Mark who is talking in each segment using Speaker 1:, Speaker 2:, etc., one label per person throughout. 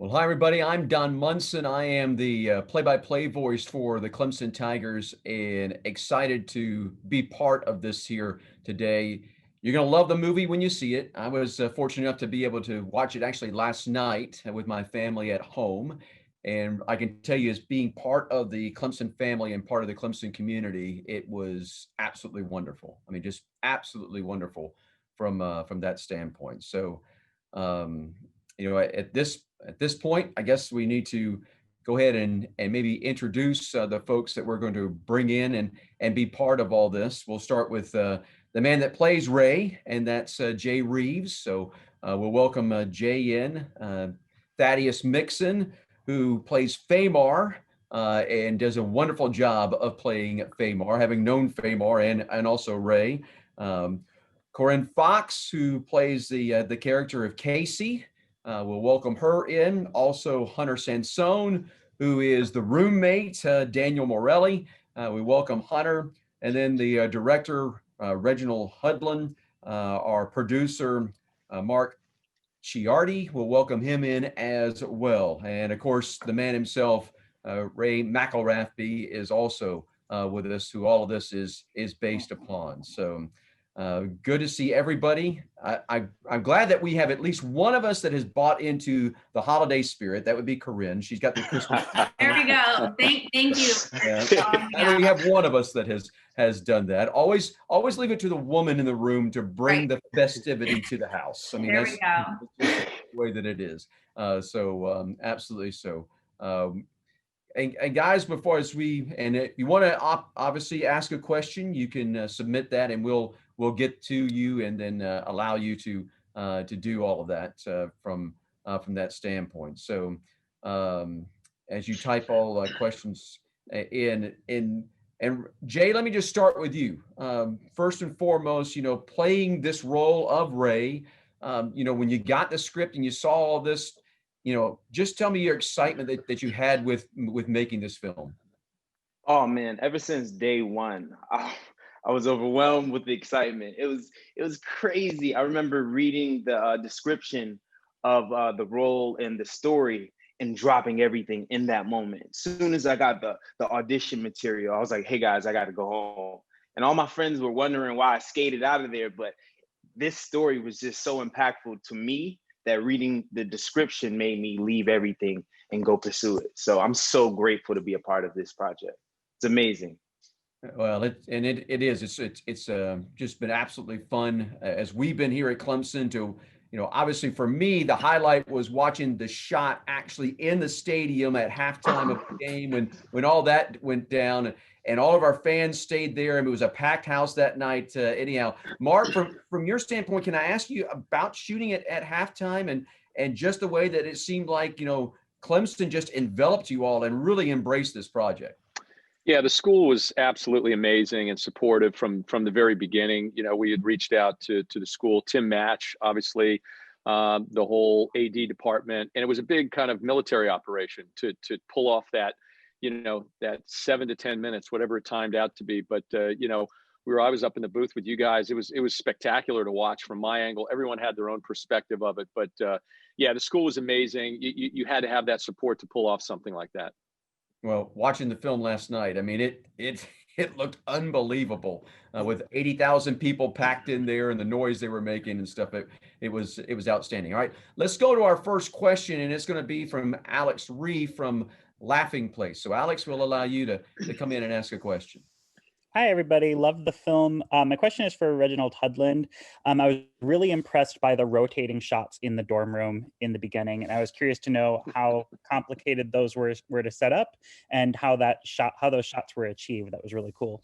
Speaker 1: Well, hi, everybody. I'm Don Munson. I am the play-by-play voice for the Clemson Tigers and excited to be part of this here today. You're going to love the movie when you see it. I was fortunate enough to be able to watch it actually last night with my family at home. And I can tell you, as being part of the Clemson family and part of the Clemson community, it was absolutely wonderful. I mean, just absolutely wonderful from that standpoint. So, um, at this point, I guess we need to go ahead and maybe introduce the folks that we're going to bring in and be part of all this. We'll start with the man that plays Ray, and that's Jay Reeves. So we'll welcome Jay in. Thaddeus Mixson, who plays Fahmarr and does a wonderful job of playing Fahmarr, having known Fahmarr and also Ray. Corinne Foxx, who plays the character of Kaycee. We'll welcome her in. Also, Hunter Sansone, who is the roommate, Daniel Morelli. We welcome Hunter. And then the director, Reginald Hudlin, our producer, Mark Ciardi. We'll welcome him in as well. And of course, the man himself, Ray McElrathbey, is also with us, who all of this is based upon. So good to see everybody. I'm glad that we have at least one of us that has bought into the holiday spirit. That would be Corinne. She's got the Christmas.
Speaker 2: There we go. Thank you.
Speaker 1: And we have one of us that has done that. Always leave it to the woman in the room to bring the festivity to the house. I mean,
Speaker 2: there we go.
Speaker 1: That's the way that it is. Absolutely so. And guys, before as if you want to obviously ask a question, you can submit that, and we'll get to you, and then allow you to do all of that from that standpoint. So as you type all questions in, and Jay, let me just start with you. First and foremost, playing this role of Ray. When you got the script and you saw all this. Just tell me your excitement that you had with making this film.
Speaker 3: Oh man, ever since day one, I was overwhelmed with the excitement. It was crazy. I remember reading the description of the role and the story and dropping everything in that moment. As soon as I got the audition material, I was like, hey guys, I got to go home. And all my friends were wondering why I skated out of there. But this story was just so impactful to me that reading the description made me leave everything and go pursue it. So I'm so grateful to be a part of this project. It's amazing.
Speaker 1: Well, it is. It's just been absolutely fun as we've been here at Clemson to, obviously for me, the highlight was watching the shot actually in the stadium at halftime of the game when all that went down. And all of our fans stayed there, and it was a packed house that night. Anyhow, Mark, from your standpoint, can I ask you about shooting it at halftime and just the way that it seemed like Clemson just enveloped you all and really embraced this project?
Speaker 4: Yeah, the school was absolutely amazing and supportive from the very beginning. We had reached out to the school, Tim Match, obviously, the whole AD department, and it was a big kind of military operation to pull off that. That 7 to 10 minutes, whatever it timed out to be. But, I was up in the booth with you guys. It was spectacular to watch from my angle. Everyone had their own perspective of it. But yeah, the school was amazing. You had to have that support to pull off something like that.
Speaker 1: Well, watching the film last night, I mean, it looked unbelievable with 80,000 people packed in there and the noise they were making and stuff. It was outstanding. All right, let's go to our first question, and it's going to be from Alex Ree from Laughing Place. So Alex, will allow you to come in and ask a question.
Speaker 5: Hi, everybody. Loved the film. My question is for Reginald Hudlin. I was really impressed by the rotating shots in the dorm room in the beginning, and I was curious to know how complicated those were to set up and how those shots were achieved. That was really cool.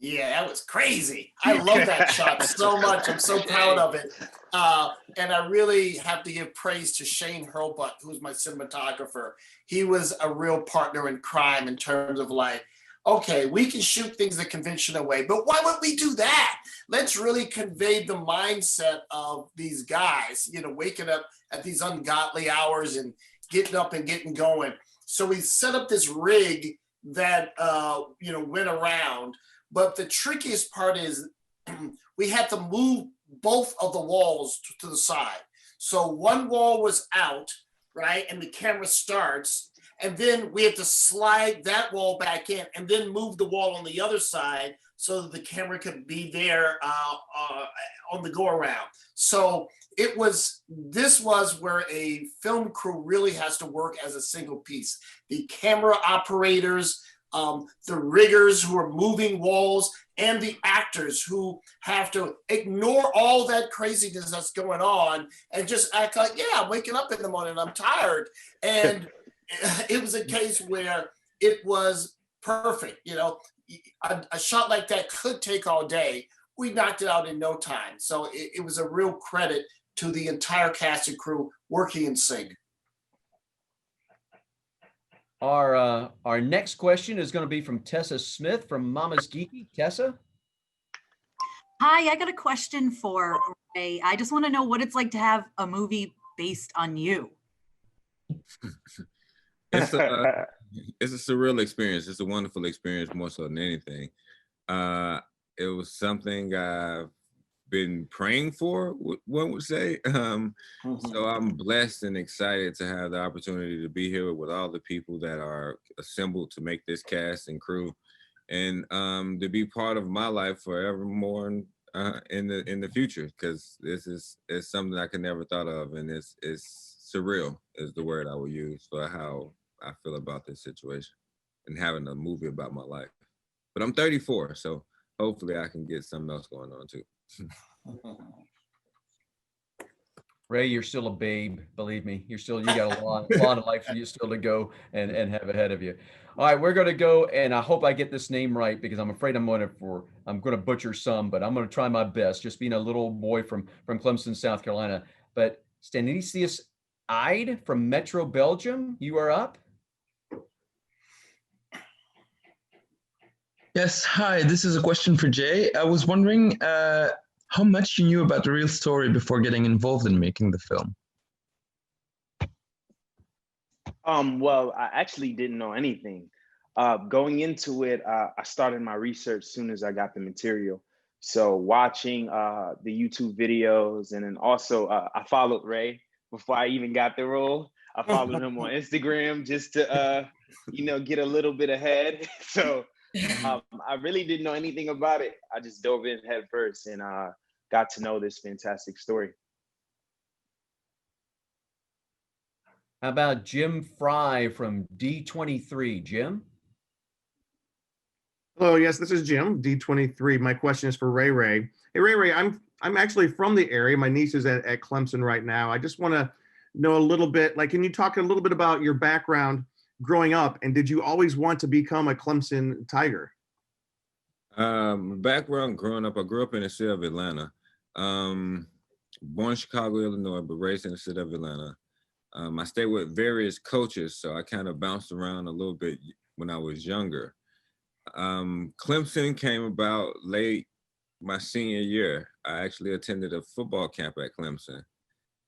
Speaker 6: Yeah, that was crazy. I love that shot so much. I'm so proud of it. And I really have to give praise to Shane Hurlbutt, who's my cinematographer. He was a real partner in crime in terms of like, okay, we can shoot things the conventional way, but why would we do that? Let's really convey the mindset of these guys, waking up at these ungodly hours and getting up and getting going. So we set up this rig that, went around. But the trickiest part is we had to move both of the walls to the side. So one wall was out, right? And the camera starts, and then we have to slide that wall back in and then move the wall on the other side so that the camera could be there on the go around. So this was where a film crew really has to work as a single piece. The camera operators, the riggers who are moving walls, and the actors who have to ignore all that craziness that's going on and just act like, yeah, I'm waking up in the morning, I'm tired. And it was a case where it was perfect. You know, a shot like that could take all day. We knocked it out in no time. So it was a real credit to the entire cast and crew working in sync.
Speaker 1: Our next question is going to be from Tessa Smith from Mama's Geeky. Tessa?
Speaker 7: Hi, I got a question for Ray. I just want to know what it's like to have a movie based on you.
Speaker 8: It's a surreal experience. It's a wonderful experience, more so than anything. It was something I've been praying for, one would say. So I'm blessed and excited to have the opportunity to be here with all the people that are assembled to make this cast and crew, and to be part of my life forevermore in the future, because this is something I could never thought of, and it's surreal is the word I will use for how I feel about this situation and having a movie about my life. But I'm 34, so hopefully I can get something else going on too.
Speaker 1: Ray, you're still a babe. Believe me, you got a lot of life for you still to go and have ahead of you. All right, we're going to go, and I hope I get this name right because I'm afraid I'm going to butcher some, but I'm going to try my best. Just being a little boy from Clemson, South Carolina. But Stanisius Ide from Metro Belgium, you are up.
Speaker 9: Yes, hi, this is a question for Jay. I was wondering how much you knew about the real story before getting involved in making the film.
Speaker 3: Well, I actually didn't know anything. Going into it, I started my research as soon as I got the material. So watching the YouTube videos, and then also I followed Ray before I even got the role. I followed him on Instagram just to, get a little bit ahead. So I really didn't know anything about it. I just dove in head first and got to know this fantastic story.
Speaker 1: How about Jim Fry from D23? Jim?
Speaker 10: Hello, yes, this is Jim, D23. My question is for Ray Ray. Hey, Ray Ray, I'm actually from the area. My niece is at Clemson right now. I just want to know a little bit, can you talk a little bit about your background growing up, and did you always want to become a Clemson Tiger?
Speaker 8: Background growing up, I grew up in the city of Atlanta. Born in Chicago, Illinois, but raised in the city of Atlanta. I stayed with various coaches, so I kind of bounced around a little bit when I was younger. Clemson came about late my senior year. I actually attended a football camp at Clemson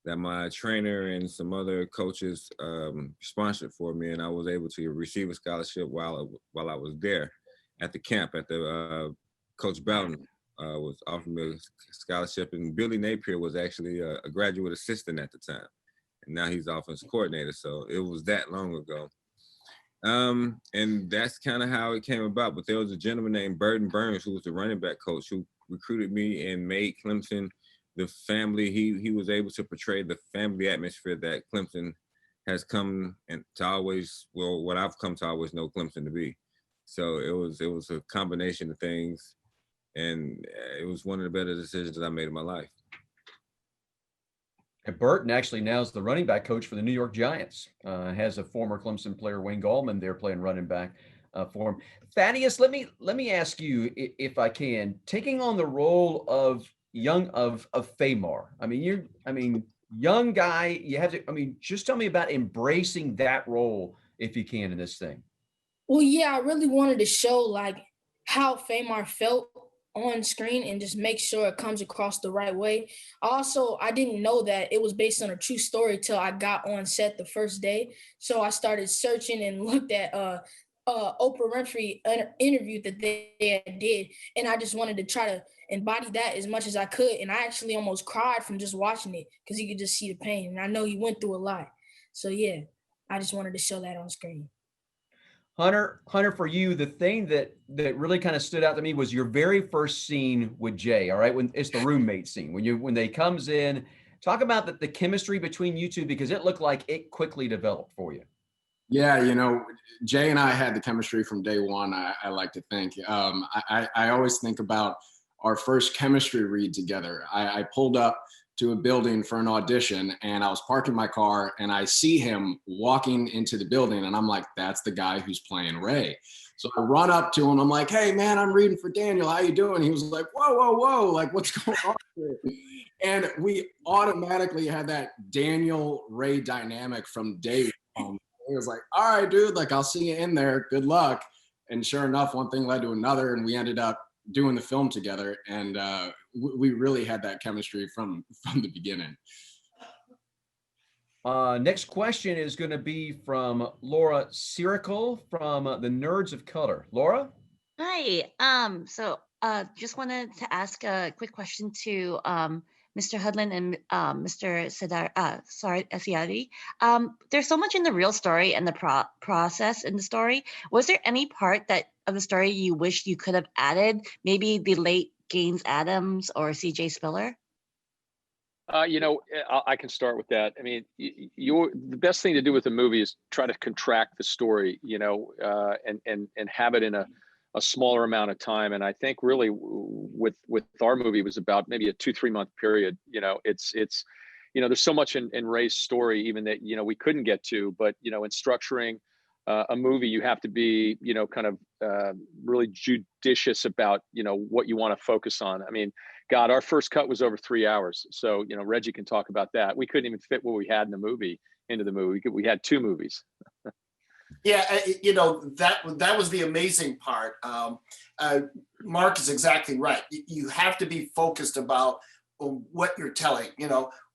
Speaker 8: that my trainer and some other coaches sponsored for me, and I was able to receive a scholarship while I was there at the camp. At the Coach Bowden was offering me a scholarship, and Billy Napier was actually a graduate assistant at the time, and now he's offensive coordinator. So it was that long ago. And that's kind of how it came about. But there was a gentleman named Burton Burns, who was the running back coach, who recruited me and made Clemson the family. He was able to portray the family atmosphere that Clemson has come and to always, well, what I've come to always know Clemson to be. So it was a combination of things, and it was one of the better decisions that I made in my life.
Speaker 1: And Burton actually now is the running back coach for the New York Giants. Has a former Clemson player, Wayne Gallman, there playing running back for him. Thaddeus, let me ask you, if I can, taking on the role of Fahmarr. Young guy. You have to. Just tell me about embracing that role, if you can, in this thing.
Speaker 11: Well, yeah, I really wanted to show how Fahmarr felt on screen and just make sure it comes across the right way. Also, I didn't know that it was based on a true story till I got on set the first day. So I started searching and looked at Oprah Winfrey interview that they did, and I just wanted to try to embody that as much as I could. And I actually almost cried from just watching it because you could just see the pain, and I know he went through a lot. So yeah, I just wanted to show that on screen.
Speaker 1: Hunter, for you, the thing that really kind of stood out to me was your very first scene with Jay. All right, when it's the roommate scene, when they comes in, talk about the chemistry between you two, because it looked like it quickly developed for you.
Speaker 12: Yeah, you know, Jay and I had the chemistry from day one. I like to think. I always think about our first chemistry read together. I pulled up to a building for an audition, and I was parking my car, and I see him walking into the building, and I'm like, that's the guy who's playing Ray. So I run up to him. I'm like, hey man, I'm reading for Daniel. How you doing? He was like, whoa, like what's going on here? And we automatically had that Daniel Ray dynamic from day one. He was like, all right, dude, like I'll see you in there. Good luck. And sure enough, one thing led to another, and we ended up doing the film together. And we really had that chemistry from the beginning.
Speaker 1: Next question is going to be from Laura Sirical from the Nerds of Color. Laura?
Speaker 13: Hi. Just wanted to ask a quick question to Mr. Hudlin and Mr. Ciardi. There's so much in the real story and the process in the story. Was there any part of the story you wish you could have added? Maybe the late Gaines Adams or C.J. Spiller?
Speaker 4: I can start with that. I mean, the best thing to do with a movie is try to contract the story, and have it in a smaller amount of time. And I think really with our movie, it was about maybe a 2-3 month period. It's there's so much in Ray's story, even that, we couldn't get to, but, in structuring a movie, you have to be, kind of really judicious about, what you want to focus on. I mean, God, our first cut was over 3 hours. So, Reggie can talk about that. We couldn't even fit what we had in the movie into the movie. We had 2 movies.
Speaker 6: Yeah, that was the amazing part. Mark is exactly right. You have to be focused about what you're telling.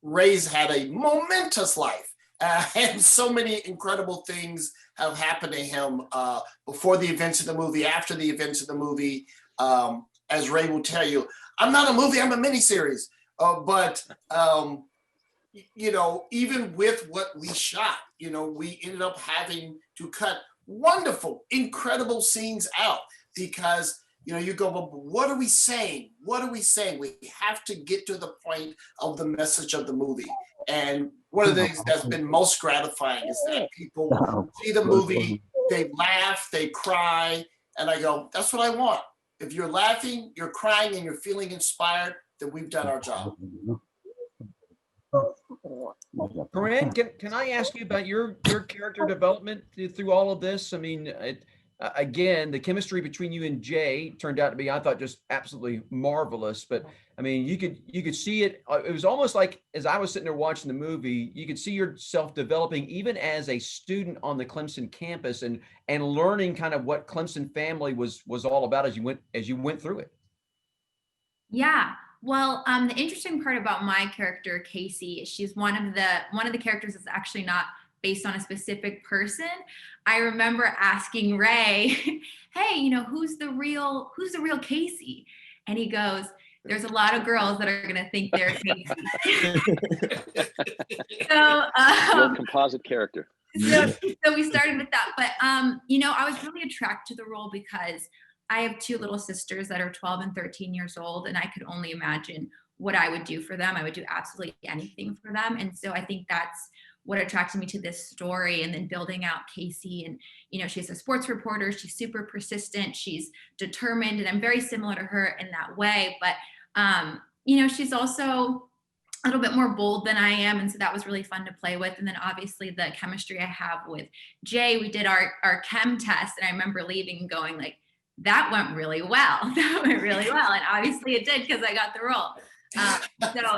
Speaker 6: Ray's had a momentous life, and so many incredible things have happened to him before the events of the movie, after the events of the movie. As Ray will tell you, I'm not a movie, I'm a miniseries. But even with what we shot, we ended up having to cut wonderful, incredible scenes out because, you go, well, what are we saying? What are we saying? We have to get to the point of the message of the movie. And one of the things that's been most gratifying is that people see the movie, they laugh, they cry, and I go, that's what I want. If you're laughing, you're crying, and you're feeling inspired, then we've done our job.
Speaker 1: Corinne, can I ask you about your character development through all of this? I mean, again, the chemistry between you and Jay turned out to be, I thought, just absolutely marvelous. But I mean, you could see it. It was almost like, as I was sitting there watching the movie, you could see yourself developing even as a student on the Clemson campus and learning kind of what Clemson family was all about as you went through it.
Speaker 2: Yeah. Well, the interesting part about my character, Kaycee, she's one of the characters that's actually not based on a specific person. I remember asking Ray, hey, who's the real Kaycee? And he goes, there's a lot of girls that are going to think they're Kaycee.
Speaker 4: So, composite character.
Speaker 2: So we started with that. But, I was really attracted to the role because I have 2 little sisters that are 12 and 13 years old, and I could only imagine what I would do for them. I would do absolutely anything for them. And so I think that's what attracted me to this story, and then building out Kaycee. And, she's a sports reporter. She's super persistent. She's determined, and I'm very similar to her in that way. But, she's also a little bit more bold than I am. And so that was really fun to play with. And then obviously the chemistry I have with Jay, we did our chem test, and I remember leaving and going like, that went really well. That went really well. And obviously it did because I got the role. So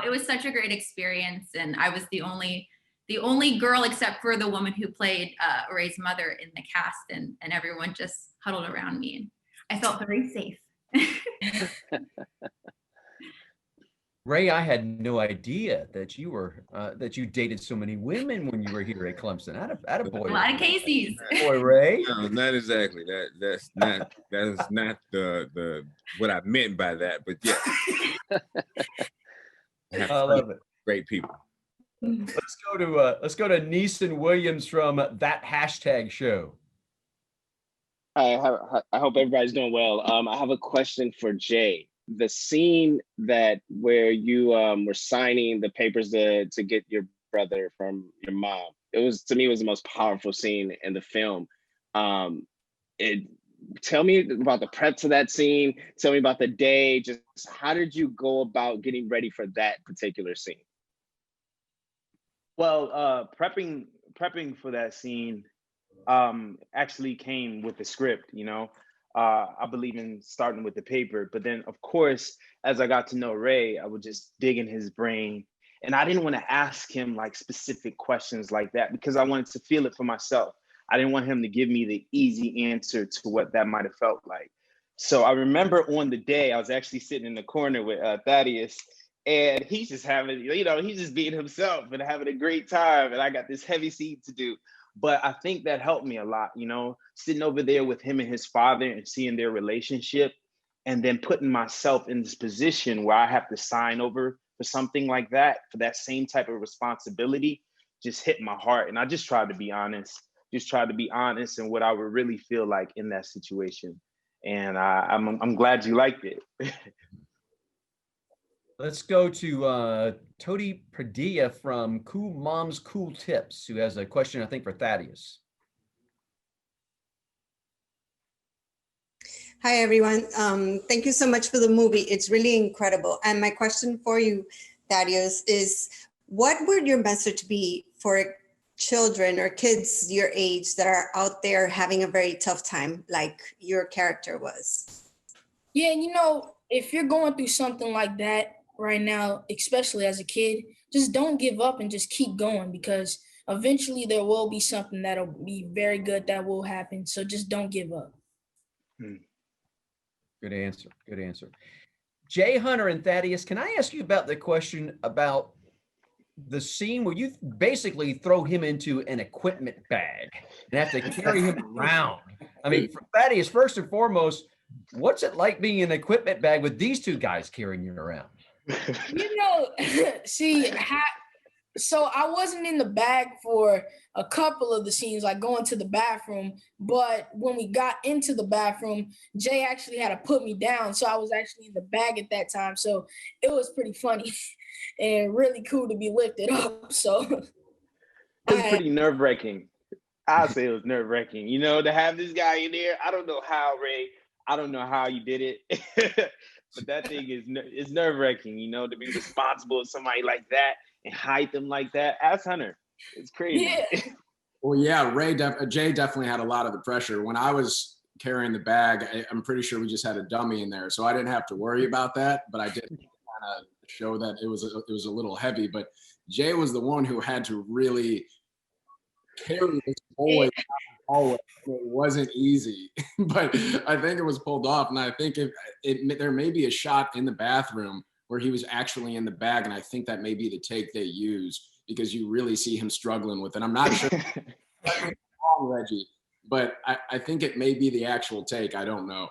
Speaker 2: it was such a great experience. And I was the only girl except for the woman who played Ray's mother in the cast, and everyone just huddled around me. And I felt very safe.
Speaker 1: Ray, I had no idea that you dated so many women when you were here at Clemson. Atta boy.
Speaker 2: A lot of Kaycees.
Speaker 1: Boy, Ray.
Speaker 8: No, not exactly. That's not the what I meant by that. But yeah,
Speaker 1: I love it.
Speaker 8: Great people.
Speaker 1: Let's go to Neeson Williams from That Hashtag Show.
Speaker 14: I hope everybody's doing well. I have a question for Jay. The scene where you were signing the papers to get your brother from your mom, to me it was the most powerful scene in the film. Tell me about the prep to that scene. Tell me about the day. Just how did you go about getting ready for that particular scene?
Speaker 3: Well, prepping for that scene actually came with the script, you know. I believe in starting with the paper, but then of course, as I got to know Ray, I would just dig in his brain. And I didn't want to ask him like specific questions like that because I wanted to feel it for myself. I didn't want him to give me the easy answer to what that might have felt like. So I remember on the day, I was actually sitting in the corner with Thaddeus, and he's just having, you know, he's just being himself and having a great time. And I got this heavy scene to do. But I think that helped me a lot, you know, sitting over there with him and his father and seeing their relationship, and then putting myself in this position where I have to sign over for something like that, for that same type of responsibility, just hit my heart. And I just tried to be honest, in what I would really feel like in that situation. And I'm glad you liked it.
Speaker 1: Let's go to Todi Padilla from Cool Moms Cool Tips, who has a question, I think, for Thaddeus.
Speaker 15: Hi, everyone. Thank you so much for the movie. It's really incredible. And my question for you, Thaddeus, is what would your message be for children or kids your age that are out there having a very tough time, like your character was?
Speaker 11: Yeah, you know, if you're going through something like that right now, especially as a kid, just don't give up and just keep going, because eventually there will be something that'll be very good that will happen. So just don't give up.
Speaker 1: Good answer. Good answer. Jay, Hunter, and Thaddeus, can I ask you about the question about the scene where you basically throw him into an equipment bag and have to carry him around? I mean, for Thaddeus, first and foremost, what's it like being in an equipment bag with these two guys carrying you around?
Speaker 11: You know, see, so I wasn't in the bag for a couple of the scenes, like going to the bathroom. But when we got into the bathroom, Jay actually had to put me down. So I was actually in the bag at that time. So it was pretty funny and really cool to be lifted up. So
Speaker 3: it was pretty nerve-wracking. I'll say it was nerve-wracking, you know, to have this guy in there. I don't know how, Ray. I don't know how you did it. But that thing is nerve-wracking, you know, to be responsible for somebody like that and hide them like that. Ask Hunter. It's crazy.
Speaker 11: Yeah.
Speaker 12: Well, yeah, Jay definitely had a lot of the pressure. When I was carrying the bag, I'm pretty sure we just had a dummy in there, so I didn't have to worry about that. But I did kind of show that it was a little heavy. But Jay was the one who had to really carry this boy always. It wasn't easy, but I think it was pulled off. And I think there may be a shot in the bathroom where he was actually in the bag, and I think that may be the take they use, because you really see him struggling with it. I'm not sure wrong, Reggie, but I think it may be the actual take. I don't know.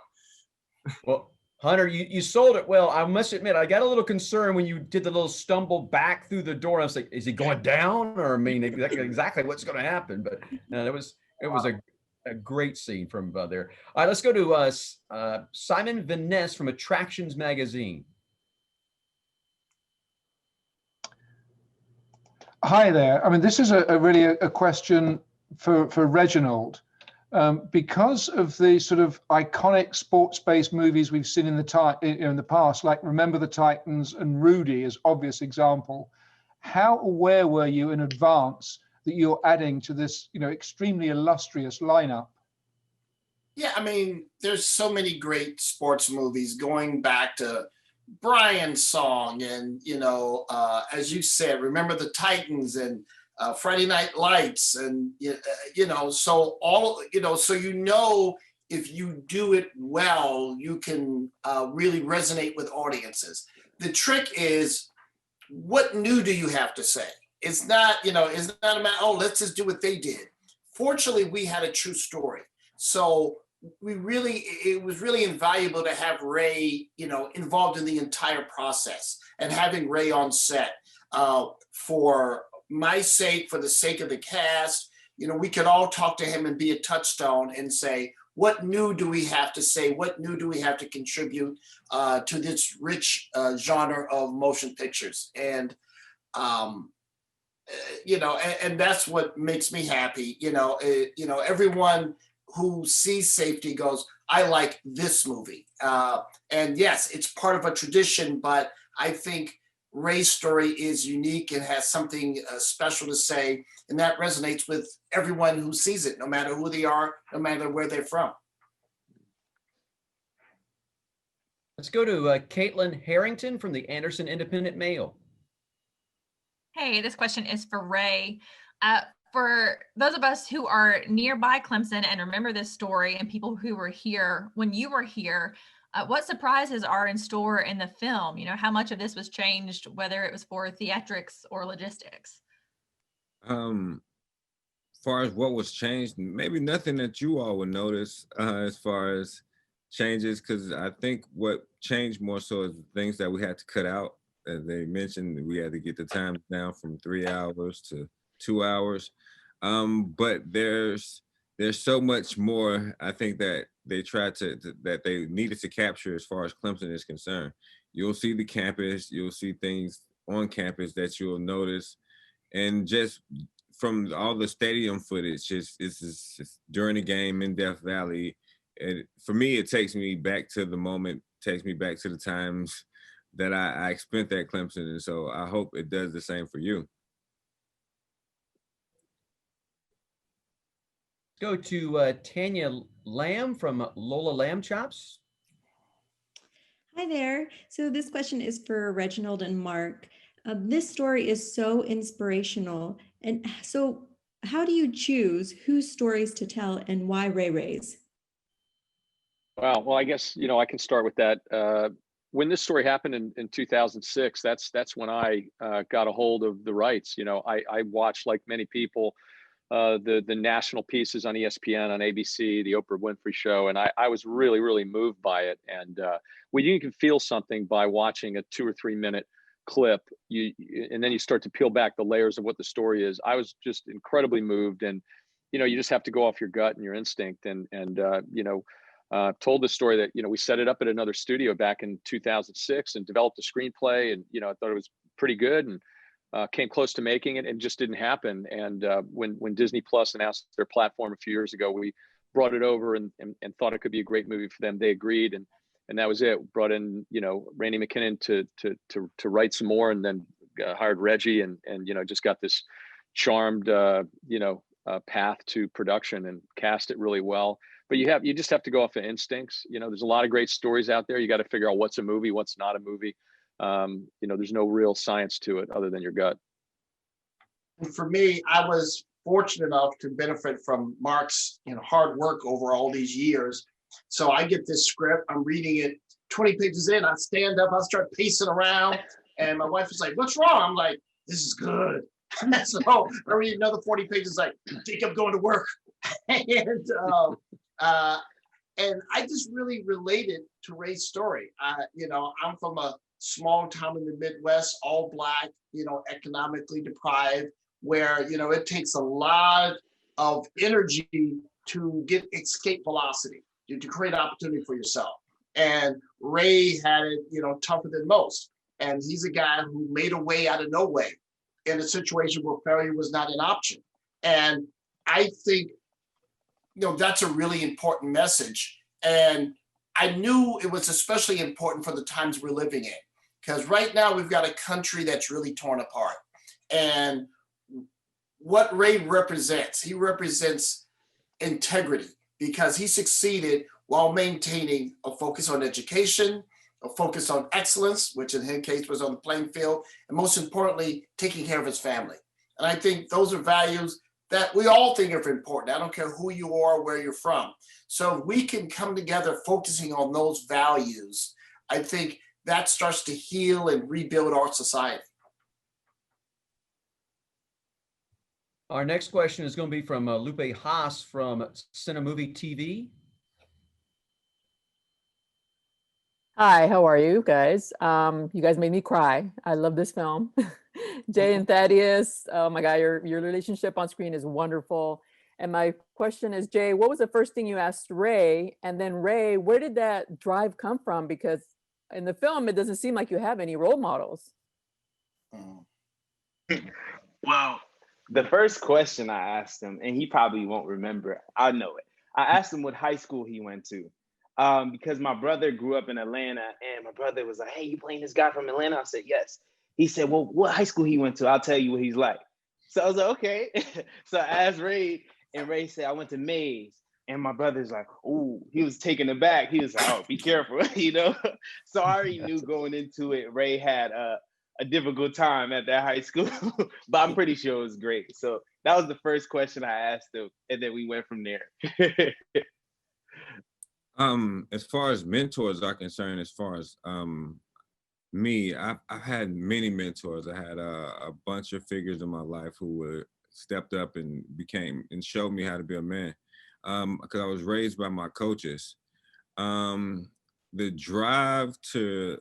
Speaker 1: Well, Hunter, you sold it well. I must admit, I got a little concerned when you did the little stumble back through the door. I was like, is he going down? Or I mean, exactly what's going to happen. But it was a great scene from there. All right, let's go to Simon Vaness from Attractions Magazine.
Speaker 16: Hi there. I mean, this is really a question for Reginald. Because of the sort of iconic sports-based movies we've seen in the past, like Remember the Titans and Rudy as obvious example, how aware were you in advance that you're adding to this, you know, extremely illustrious lineup?
Speaker 6: Yeah, I mean, there's so many great sports movies going back to Brian's Song and, you know, as you said, Remember the Titans and Friday Night Lights, and you know, so all, you know, so you know, if you do it well, you can really resonate with audiences. The trick is, what new do you have to say? It's not, you know, it's not about, oh, let's just do what they did. Fortunately, we had a true story, so it was really invaluable to have Ray, you know, involved in the entire process, and having Ray on set for my sake, for the sake of the cast, we could all talk to him and be a touchstone and say, what new do we have to say? What new do we have to contribute to this rich genre of motion pictures? And, and that's what makes me happy. Everyone who sees Safety goes, I like this movie. And yes, it's part of a tradition, but I think Ray's story is unique and has something special to say, and that resonates with everyone who sees it, no matter who they are, no matter where they're from.
Speaker 1: Let's go to Caitlin Harrington from the Anderson Independent Mail.
Speaker 17: Hey, this question is for Ray. For those of us who are nearby Clemson and remember this story, and people who were here when you were here, what surprises are in store in the film? How much of this was changed, whether it was for theatrics or logistics?
Speaker 8: Far as what was changed, maybe nothing that you all would notice as far as changes, because I think what changed more so is the things that we had to cut out. As they mentioned, we had to get the time down from 3 hours to 2 hours. But there's so much more, I think, that they tried that they needed to capture as far as Clemson is concerned. You'll see the campus, you'll see things on campus that you'll notice. And just from all the stadium footage, it's during the game in Death Valley. And for me, it takes me back to the moment, takes me back to the times that I spent at Clemson. And so I hope it does the same for you.
Speaker 1: Go to Tanya Lamb from Lola Lamb Chops.
Speaker 18: Hi there. So this question is for Reginald and Mark. This story is so inspirational. And so how do you choose whose stories to tell and why Ray Ray's?
Speaker 4: Wow. Well, I guess, I can start with that. When this story happened in 2006, that's when I got a hold of the rights. I watched, like many people, the national pieces on ESPN, on ABC, the Oprah Winfrey Show, and I was really, really moved by it. And when you can feel something by watching a 2 or 3 minute clip, and then you start to peel back the layers of what the story is. I was just incredibly moved, and you just have to go off your gut and your instinct. And told the story that we set it up at another studio back in 2006 and developed a screenplay, and I thought it was pretty good, and came close to making it, and just didn't happen. And when Disney Plus announced their platform a few years ago, we brought it over and thought it could be a great movie for them. They agreed, and that was it. Brought in Randy McKinnon to write some more, and then hired Reggie, and just got this charmed path to production and cast it really well. But you just have to go off of instincts. There's a lot of great stories out there. You got to figure out what's a movie, what's not a movie. There's no real science to it other than your gut.
Speaker 6: And for me, I was fortunate enough to benefit from Mark's hard work over all these years. So I get this script, I'm reading it, 20 pages in, I stand up, I start pacing around, and my wife is like, what's wrong? I'm like, this is good. So I read another 40 pages, like, Jacob going to work. And I just really related to Ray's story. I'm from a small town in the Midwest, all Black, economically deprived, where, it takes a lot of energy to get escape velocity, to create opportunity for yourself. And Ray had it, tougher than most. And he's a guy who made a way out of no way in a situation where failure was not an option. And I think, that's a really important message. And I knew it was especially important for the times we're living in, because right now we've got a country that's really torn apart. And what Ray represents, he represents integrity, because he succeeded while maintaining a focus on education, a focus on excellence, which in his case was on the playing field, and most importantly, taking care of his family. And I think those are values that we all think are important. I don't care who you are, where you're from. So if we can come together focusing on those values, I think that starts to heal and rebuild our society.
Speaker 1: Our next question is going to be from Lupe Haas from Cinemovie TV.
Speaker 19: Hi, how are you guys? You guys made me cry. I love this film. Jay and Thaddeus. Oh my God, your relationship on screen is wonderful. And my question is, Jay, what was the first thing you asked Ray? And then Ray, where did that drive come from? Because in the film, it doesn't seem like you have any role models.
Speaker 3: Well, the first question I asked him, and he probably won't remember, I know it. I asked him what high school he went to. Because my brother grew up in Atlanta, and my brother was like, hey, you playing this guy from Atlanta? I said, yes. He said, well, what high school he went to? I'll tell you what he's like. So I was like, okay. So I asked Ray, and Ray said, I went to Mays. And my brother's like, oh, he was taken aback. He was like, oh, be careful, you know? So I already knew going into it, Ray had a difficult time at that high school, but I'm pretty sure it was great. So that was the first question I asked him, and then we went from there.
Speaker 8: As far as mentors are concerned, as far as me, I've had many mentors. I had a bunch of figures in my life who were stepped up and showed me how to be a man. Because I was raised by my coaches. The drive to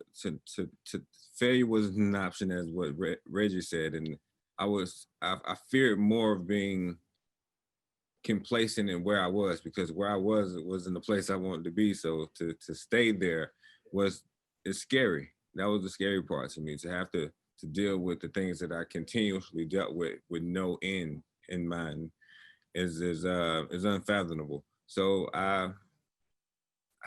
Speaker 8: failure wasn't an option, as what Reggie said, and I feared more of being complacent in where I was, because where I wasn't the place I wanted to be. So to stay there is scary. That was the scary part to me, to have to deal with the things that I continuously dealt with no end in mind is unfathomable. So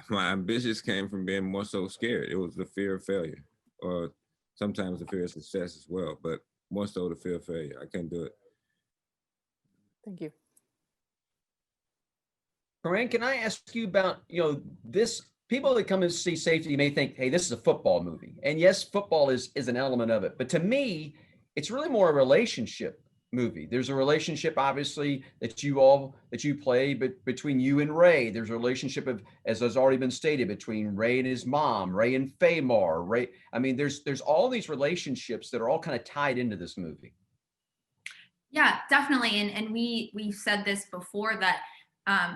Speaker 8: my ambitions came from being more so scared. It was the fear of failure, or sometimes the fear of success as well, but more so the fear of failure. I couldn't do it.
Speaker 19: Thank you.
Speaker 1: Corinne, can I ask you about, this, people that come and see Safety may think, hey, this is a football movie. And yes, football is an element of it. But to me, it's really more a relationship movie. There's a relationship, obviously, that you play, but between you and Ray, there's a relationship of, as has already been stated, between Ray and his mom, Ray and Fahmarr, Ray. I mean, there's all these relationships that are all kind of tied into this movie.
Speaker 2: Yeah, definitely. And we've said this before, that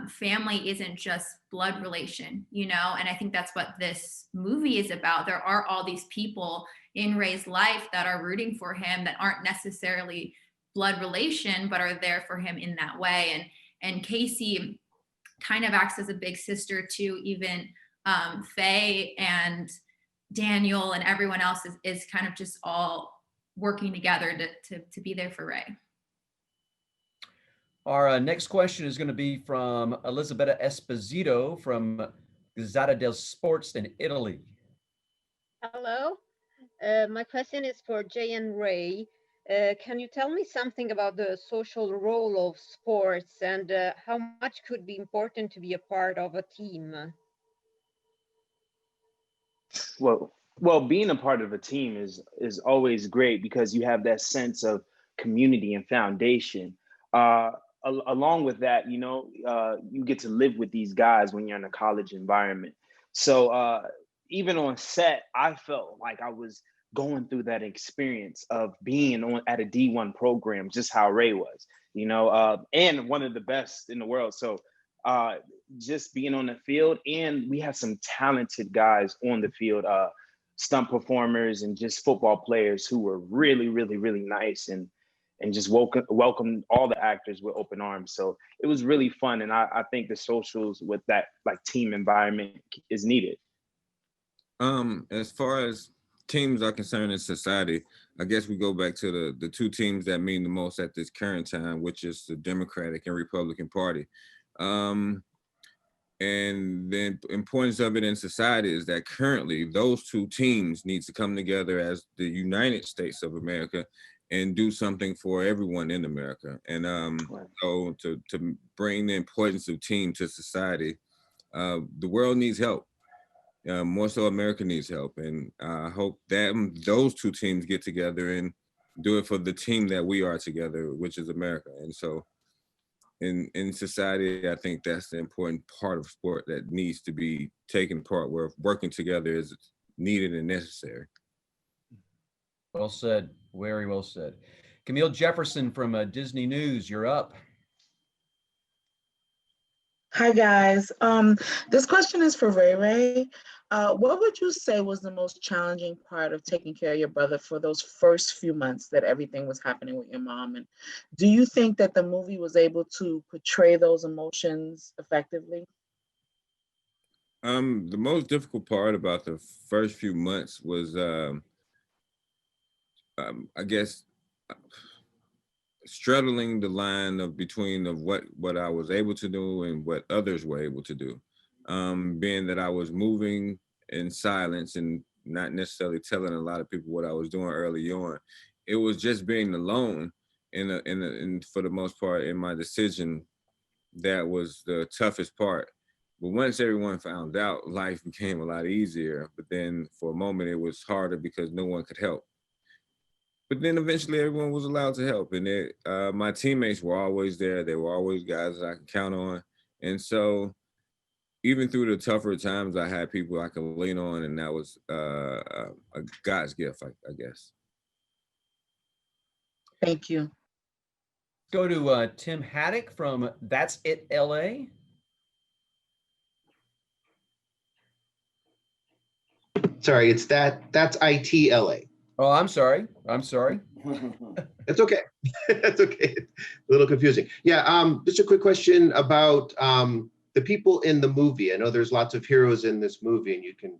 Speaker 2: family isn't just blood relation, and I think that's what this movie is about. There are all these people in Ray's life that are rooting for him, that aren't necessarily blood relation, but are there for him in that way. And Kaycee kind of acts as a big sister to even Faye and Daniel, and everyone else is kind of just all working together to be there for Ray.
Speaker 1: Our next question is going to be from Elisabetta Esposito from Gazzetta del Sports in Italy.
Speaker 20: Hello. My question is for Jay and Ray. Can you tell me something about the social role of sports, and how much could be important to be a part of a team?
Speaker 3: Well, being a part of a team is always great, because you have that sense of community and foundation. Along with that, you get to live with these guys when you're in a college environment. So even on set, I felt like I was going through that experience of being at a D1 program, just how Ray was, and one of the best in the world. So just being on the field, and we have some talented guys on the field, stunt performers and just football players who were really, really, really nice and just welcomed all the actors with open arms. So it was really fun. And I think the socials with that team environment is needed.
Speaker 8: As far as teams are concerned in society, I guess we go back to the two teams that mean the most at this current time, which is the Democratic and Republican Party. And the importance of it in society is that currently those two teams need to come together as the United States of America and do something for everyone in America. And so to bring the importance of team to society, the world needs help. More so America needs help. And I hope that those two teams get together and do it for the team that we are together, which is America. And so in society, I think that's the important part of sport that needs to be taken part, where working together is needed and necessary.
Speaker 1: Well said. Very well said. Camille Jefferson from Disney News, you're up.
Speaker 21: Hi guys. This question is for Ray Ray. What would you say was the most challenging part of taking care of your brother for those first few months that everything was happening with your mom? And do you think that the movie was able to portray those emotions effectively?
Speaker 8: The most difficult part about the first few months was, I guess, straddling the line of between of what I was able to do and what others were able to do. Being that I was moving in silence and not necessarily telling a lot of people what I was doing early on, it was just being alone in for the most part in my decision that was the toughest part. But once everyone found out, life became a lot easier. But then for a moment, it was harder because no one could help. But then eventually everyone was allowed to help. And my teammates were always there. They were always guys that I could count on. And so even through the tougher times, I had people I could lean on, and that was a God's gift, I guess.
Speaker 21: Thank you.
Speaker 1: Go to Tim Haddock from That's It LA.
Speaker 22: Sorry, that's ITLA.
Speaker 1: Oh, I'm sorry.
Speaker 22: It's okay. That's okay. A little confusing. Yeah, just a quick question about the people in the movie. I know there's lots of heroes in this movie, and you can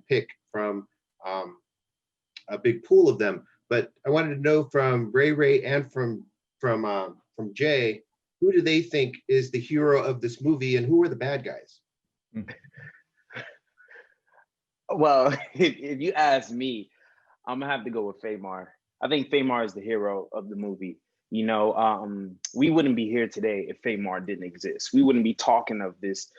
Speaker 22: pick from a big pool of them. But I wanted to know from Ray and from Jay, who do they think is the hero of this movie, and who are the bad guys?
Speaker 3: Well, if you ask me, I'm gonna have to go with Fahmarr. I think Fahmarr is the hero of the movie. You know, we wouldn't be here today if Fahmarr didn't exist. We wouldn't be talking of this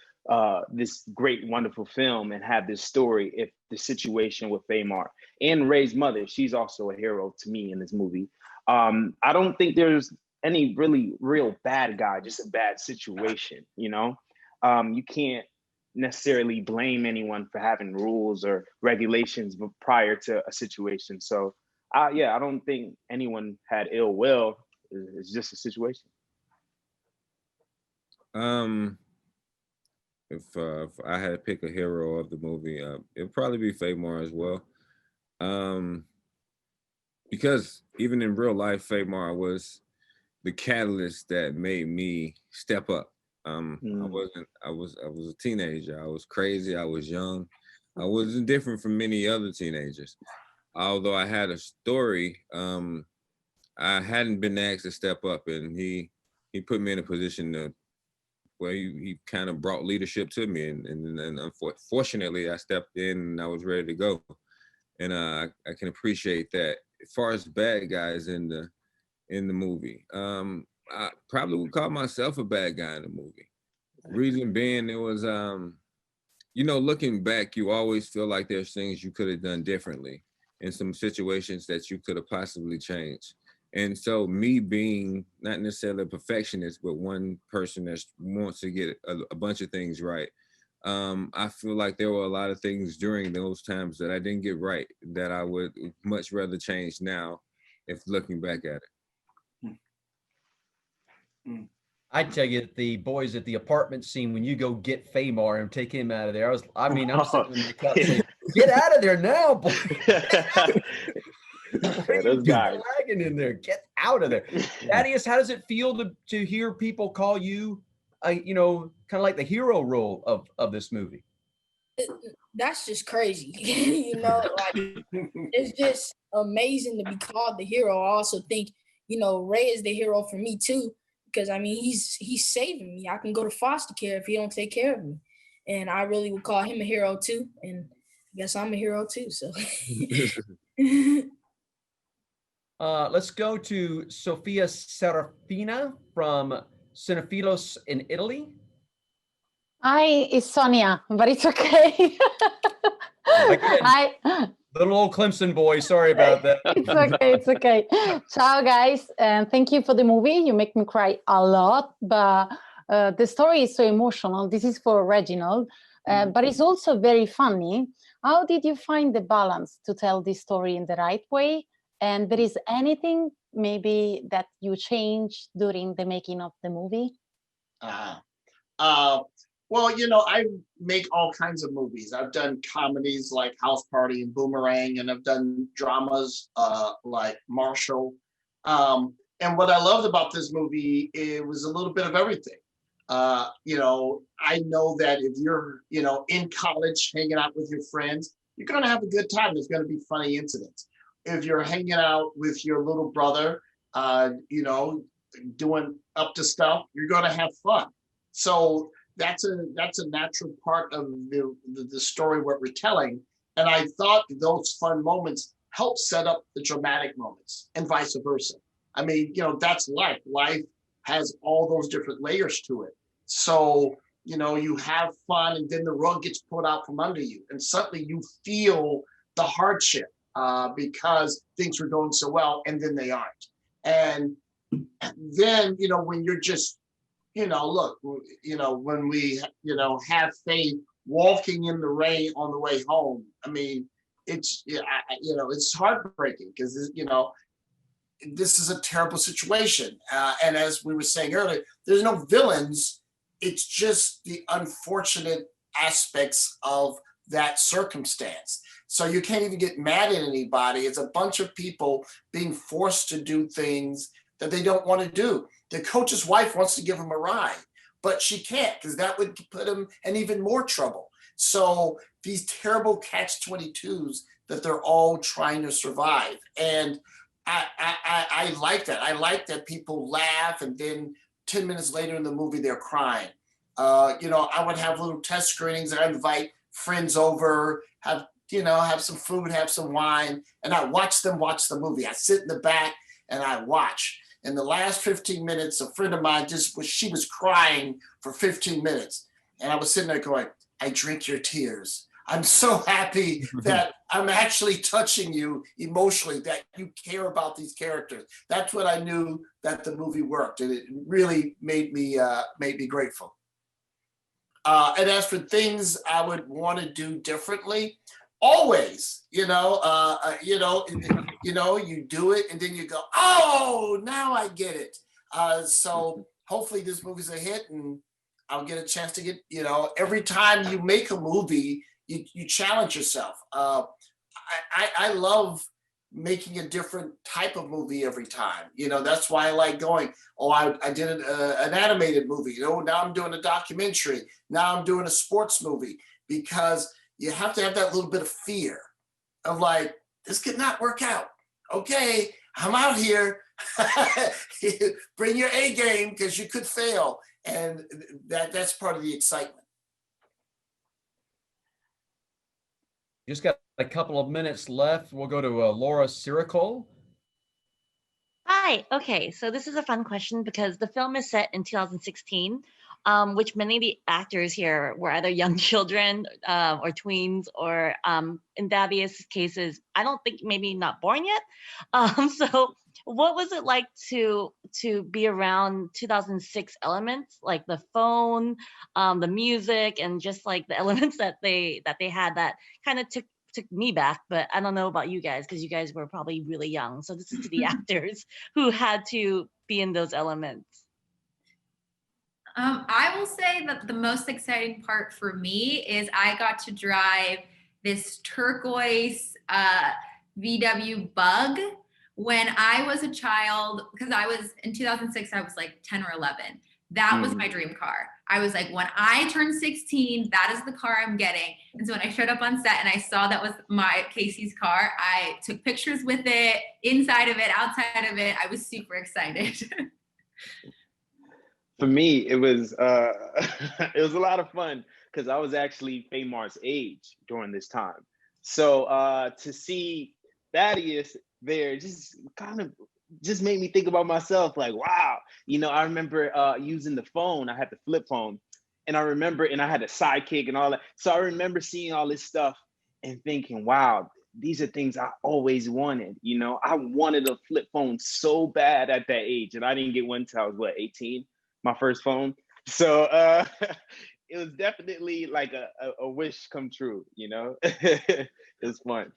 Speaker 3: great, wonderful film and have this story if the situation with Fahmarr and Ray's mother, she's also a hero to me in this movie. I don't think there's any really real bad guy, just a bad situation. You know, you can't necessarily blame anyone for having rules or regulations prior to a situation. So yeah, I don't think anyone had ill will. It's just a situation.
Speaker 8: If I had to pick a hero of the movie, it'd probably be Fahmarr as well. Because even in real life, Fahmarr was the catalyst that made me step up. I was a teenager. I was crazy. I was young. I wasn't different from many other teenagers. Although I had a story, I hadn't been asked to step up, and he put me in a position where he kind of brought leadership to me, and unfortunately I stepped in and I was ready to go, and I can appreciate that. As far as bad guys in the movie, I probably would call myself a bad guy in the movie. Reason being, it was, you know, looking back, you always feel like there's things you could have done differently in some situations that you could have possibly changed. And so me being not necessarily a perfectionist, but one person that wants to get a bunch of things right, I feel like there were a lot of things during those times that I didn't get right that I would much rather change now if looking back at it.
Speaker 1: I tell you, the boys at the apartment scene, when you go get Fahmarr and take him out of there, I'm sitting in the cut saying, get out of there now, boy.
Speaker 3: Those guys
Speaker 1: lagging in there. Get out of there. Thaddeus, how does it feel to hear people call you, you know, kind of like the hero role of this movie?
Speaker 11: That's just crazy. You know, like it's just amazing to be called the hero. I also think, you know, Ray is the hero for me too, because I mean he's saving me. I can go to foster care if he don't take care of me, and I really would call him a hero too. And I guess I'm a hero too. So.
Speaker 1: Let's go to Sofia Serafina from Cinephilos in Italy.
Speaker 23: Hi, it's Sonia, but it's okay.
Speaker 1: Again, little old Clemson boy. Sorry about that.
Speaker 23: It's okay. It's okay. Ciao, guys, and thank you for the movie. You make me cry a lot, but the story is so emotional. This is for Reginald, but it's also very funny. How did you find the balance to tell this story in the right way? And there is anything maybe that you changed during the making of the movie?
Speaker 6: Well, you know, I make all kinds of movies. I've done comedies like House Party and Boomerang, and I've done dramas like Marshall. And what I loved about this movie, it was a little bit of everything. You know, I know that if you're, you know, in college hanging out with your friends, you're going to have a good time. There's going to be funny incidents. If you're hanging out with your little brother, you know, doing up to stuff, you're going to have fun. So that's a natural part of the story what we're telling. And I thought those fun moments help set up the dramatic moments and vice versa. I mean, you know, that's life. Life has all those different layers to it. So, you know, you have fun and then the rug gets pulled out from under you. And suddenly you feel the hardship because things were going so well and then they aren't. And then, you know, when you're just, you know, look, you know, when we, you know, have faith walking in the rain on the way home, I mean, it's, you know, it's heartbreaking because, you know, this is a terrible situation. And as we were saying earlier, there's no villains. It's just the unfortunate aspects of that circumstance. So you can't even get mad at anybody. It's a bunch of people being forced to do things that they don't want to do. The coach's wife wants to give him a ride, but she can't because that would put him in even more trouble. So these terrible catch-22s that they're all trying to survive. And I like that. I like that people laugh and then 10 minutes later in the movie, they're crying. You know, I would have little test screenings. I invite friends over, have some food, have some wine, and I watch them watch the movie. I sit in the back and I watch. In the last 15 minutes, a friend of mine she was crying for 15 minutes. And I was sitting there going, I drink your tears. I'm so happy that I'm actually touching you emotionally, that you care about these characters. That's what I knew that the movie worked, and it really made me grateful. And as for things I would want to do differently, always, you do it and then you go, oh, now I get it. So hopefully this movie's a hit, and I'll get a chance to get, you know, every time you make a movie, you challenge yourself. I love making a different type of movie every time. You know, that's why I like going, I did an animated movie. You know, now I'm doing a documentary. Now I'm doing a sports movie, because you have to have that little bit of fear of like, this could not work out. Okay, I'm out here. Bring your A game because you could fail. And that's part of the excitement.
Speaker 1: Just got a couple of minutes left. We'll go to Laura Siricol.
Speaker 13: Hi. Okay. So this is a fun question because the film is set in 2016, which many of the actors here were either young children or tweens, or in Thaddeus' cases, I don't think maybe not born yet. So what was it like to be around 2006 elements, like the phone, the music, and just like the elements that they had that kind of took me back? But I don't know about you guys, because you guys were probably really young. So this is to the actors who had to be in those elements.
Speaker 2: I will say that the most exciting part for me is I got to drive this turquoise VW Bug when I was a child, because I was in 2006, I was like 10 or 11. That was my dream car. I was like, when I turn 16, that is the car I'm getting. And so when I showed up on set and I saw that was my Kaycee's car, I took pictures with it, inside of it, outside of it. I was super excited.
Speaker 3: For me, it was it was a lot of fun because I was actually Fahmarr's age during this time. So to see Thaddeus there just made me think about myself, like, wow, you know, I remember using the phone. I had the flip phone, and I had a sidekick and all that. So I remember seeing all this stuff and thinking, wow, these are things I always wanted. You know, I wanted a flip phone so bad at that age, and I didn't get one until I was 18, my first phone. So it was definitely like a wish come true, you know. It was fun.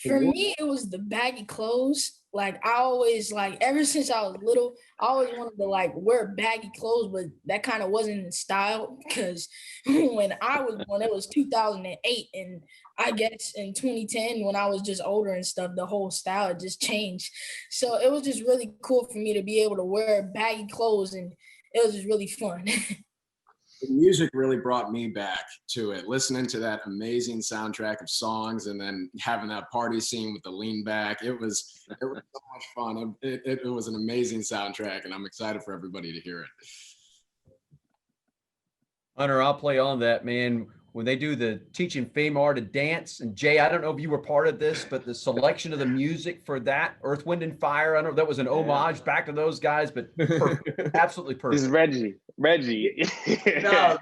Speaker 11: For me, it was the baggy clothes. Like I always like ever since I was little, I always wanted to like wear baggy clothes, but that kind of wasn't in style because when I was born, it was 2008, and I guess in 2010 when I was just older and stuff, the whole style had just changed. So it was just really cool for me to be able to wear baggy clothes, and it was just really fun.
Speaker 12: The music really brought me back to it. Listening to that amazing soundtrack of songs and then having that party scene with the lean back. It was so much fun. It was an amazing soundtrack, and I'm excited for everybody to hear it.
Speaker 1: Hunter, I'll play on that, man. When they do the teaching Fahmarr to dance, and Jay, I don't know if you were part of this, but the selection of the music for that, Earth, Wind, and Fire, I don't know if that was an homage back to those guys, but perfect, absolutely perfect.
Speaker 14: This is Reggie.
Speaker 6: No,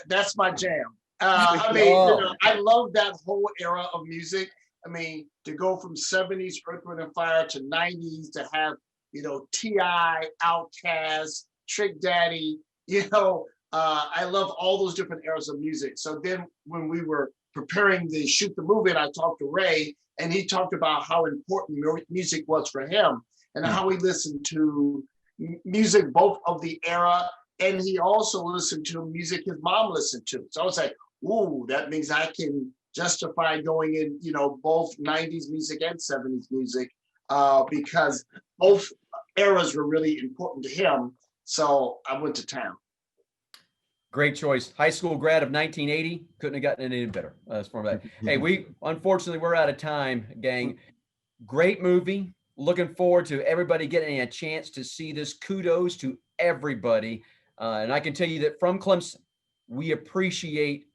Speaker 6: that's my jam. I mean, you know, I love that whole era of music. I mean, to go from 70s Earth, Wind, and Fire to 90s to have, you know, T.I., Outkast, Trick Daddy, you know, I love all those different eras of music. So then when we were preparing to shoot the movie, and I talked to Ray, and he talked about how important music was for him and how he listened to music both of the era, and he also listened to music his mom listened to. So I was like, ooh, that means I can justify going in, you know, both 90s music and 70s music because both eras were really important to him. So I went to town.
Speaker 1: Great choice. High school grad of 1980. Couldn't have gotten any better. For that. Hey, unfortunately, we're out of time, gang. Great movie. Looking forward to everybody getting a chance to see this. Kudos to everybody. And I can tell you that from Clemson, we appreciate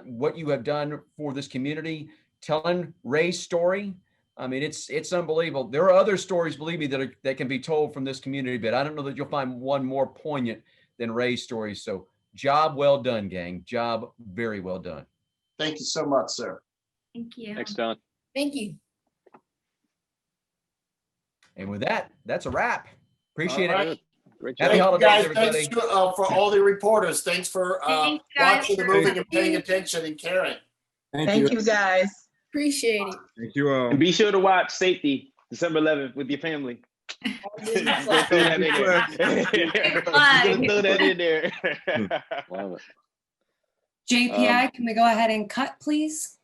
Speaker 1: what you have done for this community, telling Ray's story. I mean, it's unbelievable. There are other stories, believe me, that can be told from this community, but I don't know that you'll find one more poignant than Ray's story. So job well done, gang. Job very well done.
Speaker 6: Thank you so much, sir.
Speaker 2: Thank you.
Speaker 4: Thanks, Don.
Speaker 11: Thank you.
Speaker 1: And with that, that's a wrap. Appreciate it.
Speaker 4: Great
Speaker 1: Happy
Speaker 6: job.
Speaker 1: holidays,
Speaker 6: Guys,
Speaker 1: everybody.
Speaker 6: thanks for all the reporters. Thanks for watching the movie and paying attention and caring.
Speaker 21: Thank you, guys.
Speaker 11: Appreciate it.
Speaker 8: Thank you all.
Speaker 14: And be sure to watch Safety December 11th with your family. Just gonna throw that in there. Just gonna throw that in there.
Speaker 4: Love it.
Speaker 5: JPI, can we go ahead and cut, please?